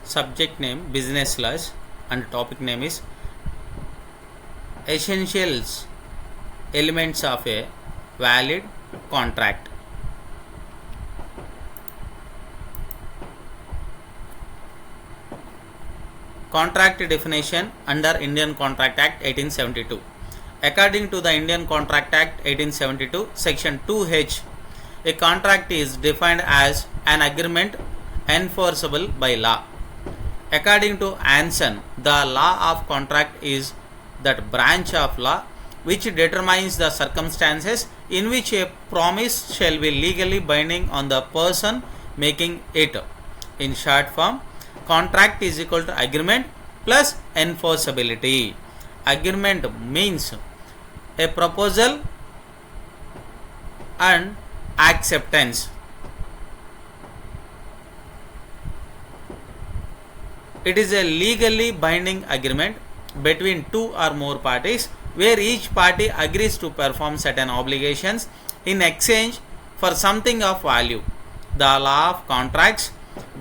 Subject name business laws and topic name is essentials elements of a valid contract. Contract definition under Indian Contract Act 1872. According to the Indian Contract Act 1872, Section 2H, a contract is defined as an agreement enforceable by law. According to Anson, the law of contract is that branch of law which determines the circumstances in which a promise shall be legally binding on the person making it. In short form, contract is equal to agreement plus enforceability. Agreement means a proposal and acceptance. It is a legally binding agreement between two or more parties where each party agrees to perform certain obligations in exchange for something of value. The law of contracts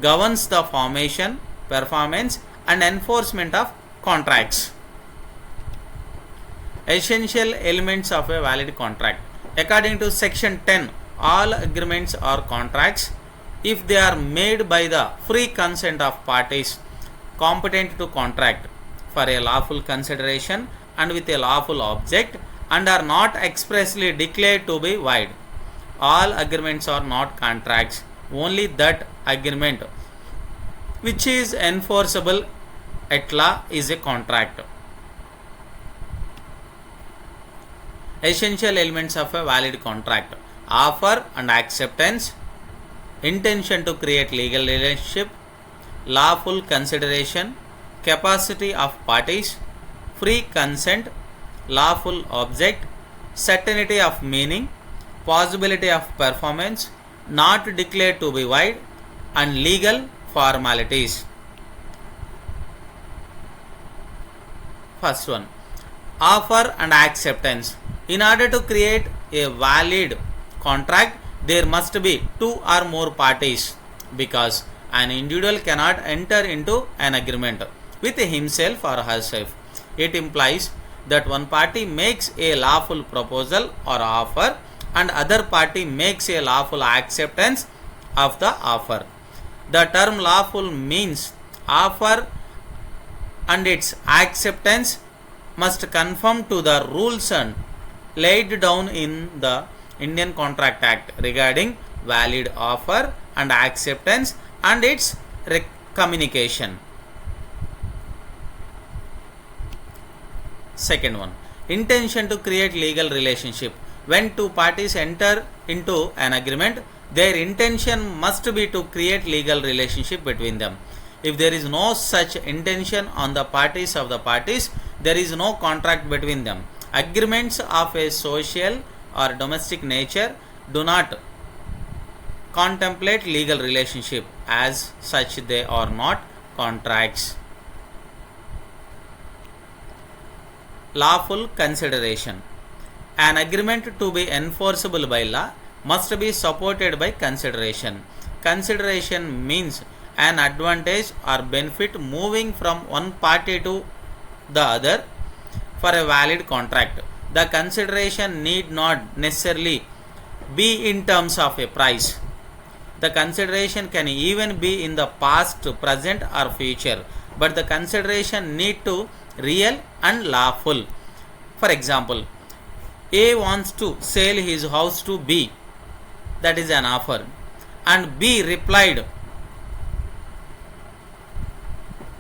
governs the formation, performance and enforcement of contracts. Essential elements of a valid contract. According to Section 10, all agreements or contracts, if they are made by the free consent of parties competent to contract for a lawful consideration and with a lawful object and are not expressly declared to be void. All agreements are not contracts. Only that agreement which is enforceable at law is a contract. Essential elements of a valid contract: offer and acceptance, intention to create legal relationship, lawful consideration, capacity of parties, free consent, lawful object, certainty of meaning, possibility of performance, not declared to be void, and legal formalities. First one, offer and acceptance. In order to create a valid contract, there must be two or more parties, because an individual cannot enter into an agreement with himself or herself. It implies that one party makes a lawful proposal or offer and other party makes a lawful acceptance of the offer. The term lawful means offer and its acceptance must conform to the rules and laid down in the Indian Contract Act regarding valid offer and acceptance and its communication. Second one, intention to create legal relationship. When two parties enter into an agreement, their intention must be to create legal relationship between them. If there is no such intention on the parties of the parties, there is no contract between them. Agreements of a social or domestic nature do not contemplate legal relationship. As such, they are not contracts. Lawful consideration. An agreement to be enforceable by law must be supported by consideration. Consideration means an advantage or benefit moving from one party to the other for a valid contract. The consideration need not necessarily be in terms of a price. The consideration can even be in the past, present or future, but the consideration need to real and lawful. For example, A wants to sell his house to B, that is an offer, and B replied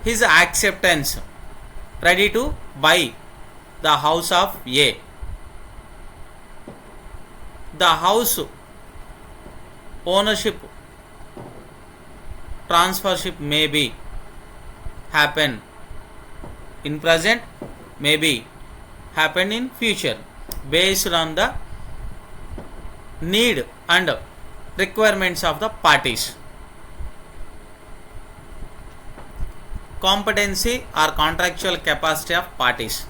his acceptance, ready to buy the house of A. The house ownership transfership may be happen in present, may be happen in future, based on the need and requirements of the parties. Competency or contractual capacity of parties.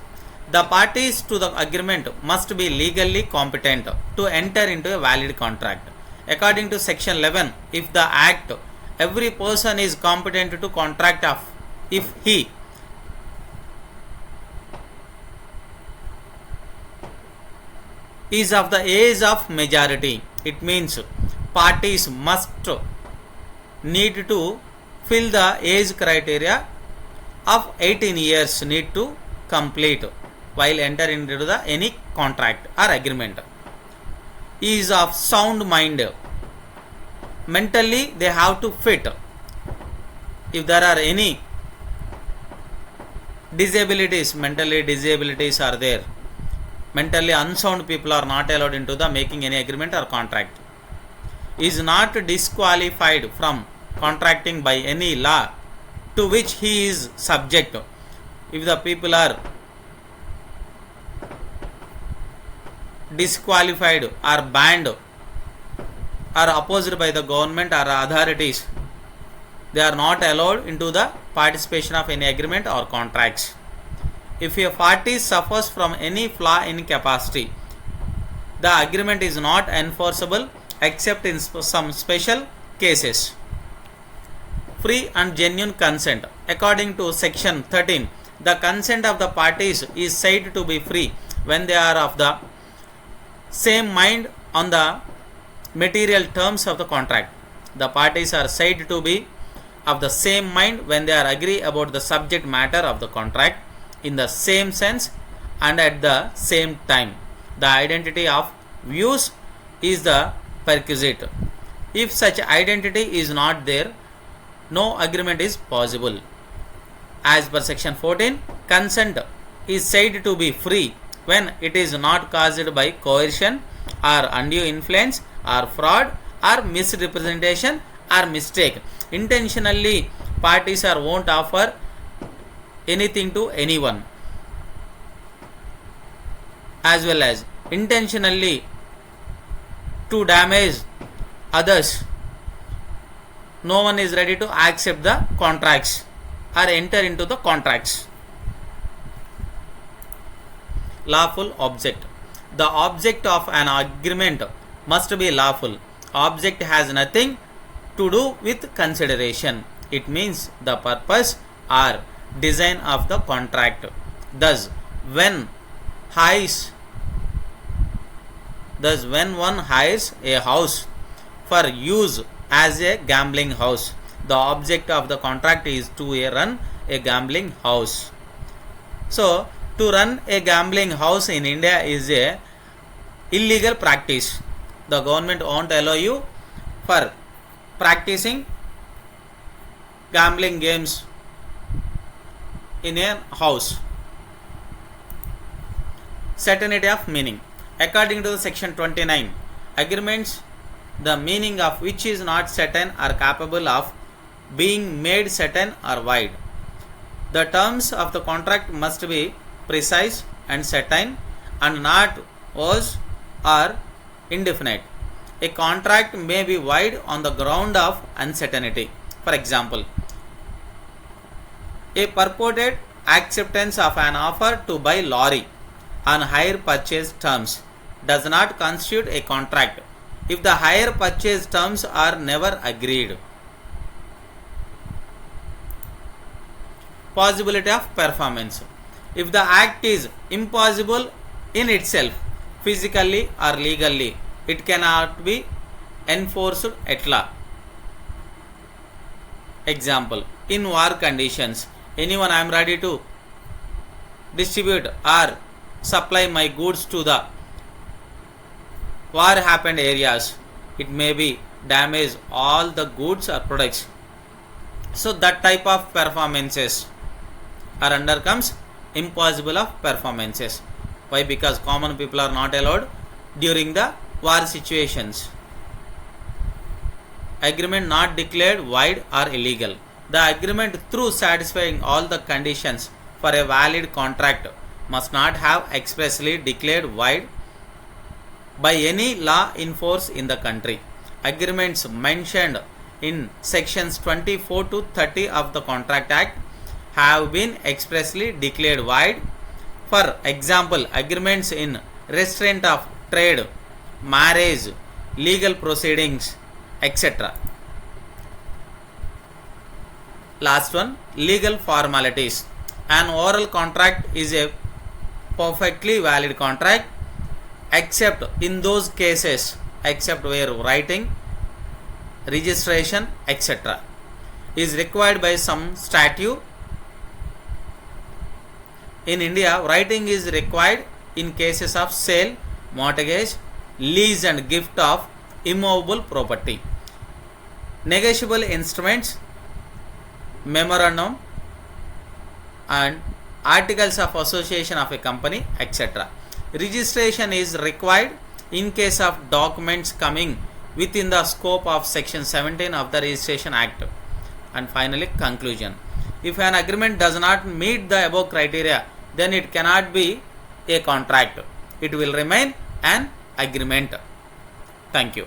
The parties to the agreement must be legally competent to enter into a valid contract. According to Section 11, if the Act every person is competent to contract of if he is of the age of majority. It means parties must need to fill the age criteria of 18 years need to complete while entering into the any contract or agreement. Is of sound mind. Mentally they have to fit. If there are any disabilities, mentally disabilities are there, mentally unsound people are not allowed into the making any agreement or contract. Is not disqualified from contracting by any law to which he is subject. If the people are disqualified or banned or opposed by the government or authorities, they are not allowed into the participation of any agreement or contracts. If a party suffers from any flaw in capacity, the agreement is not enforceable except in some special cases. Free and genuine consent. According to section 13, the consent of the parties is said to be free when they are of the same mind on the material terms of the contract. The parties are said to be of the same mind when they are agree about the subject matter of the contract in the same sense and at the same time. The identity of views is the prerequisite. If such identity is not there, no agreement is possible. As per section 14, consent is said to be free when it is not caused by coercion or undue influence or fraud or misrepresentation or mistake. Intentionally parties are won't offer anything to anyone, as well as intentionally to damage others. No one is ready to accept the contracts or enter into the contracts. Lawful object. The object of an agreement must be lawful. Object has nothing to do with consideration. It means the purpose or design of the contract. Thus, when one hires a house for use as a gambling house, the object of the contract is to run a gambling house. So, to run a gambling house in India is a illegal practice. The government won't allow you for practicing gambling games in a house. Certainty of meaning. According to the section 29, agreements the meaning of which is not certain are capable of being made certain or void. The terms of the contract must be precise and certain and not vague or indefinite. A contract may be void on the ground of uncertainty. For example, a purported acceptance of an offer to buy lorry on hire purchase terms does not constitute a contract if the hire purchase terms are never agreed. Possibility of performance. If the act is impossible in itself, physically or legally, it cannot be enforced at law. Example, in war conditions, anyone I am ready to distribute or supply my goods to the war happened areas, it may be damage all the goods or products. So that type of performances are under comes impossible of performances. Why? Because common people are not allowed during the war situations. Agreement not declared void or illegal. The agreement through satisfying all the conditions for a valid contract must not have expressly declared void by any law in force in the country. Agreements mentioned in sections 24 to 30 of the Contract Act have been expressly declared void. For example, agreements in restraint of trade, marriage, legal proceedings, etc. last one, legal formalities. An oral contract is a perfectly valid contract except in those cases, except where writing, registration, etc. is required by some statute. In India, writing is required in cases of sale, mortgage, lease and gift of immovable property. Negotiable instruments, memorandum and articles of association of a company, etc. Registration is required in case of documents coming within the scope of section 17 of the Registration Act. And finally, conclusion. If an agreement does not meet the above criteria, then it cannot be a contract. It will remain an agreement. Thank you.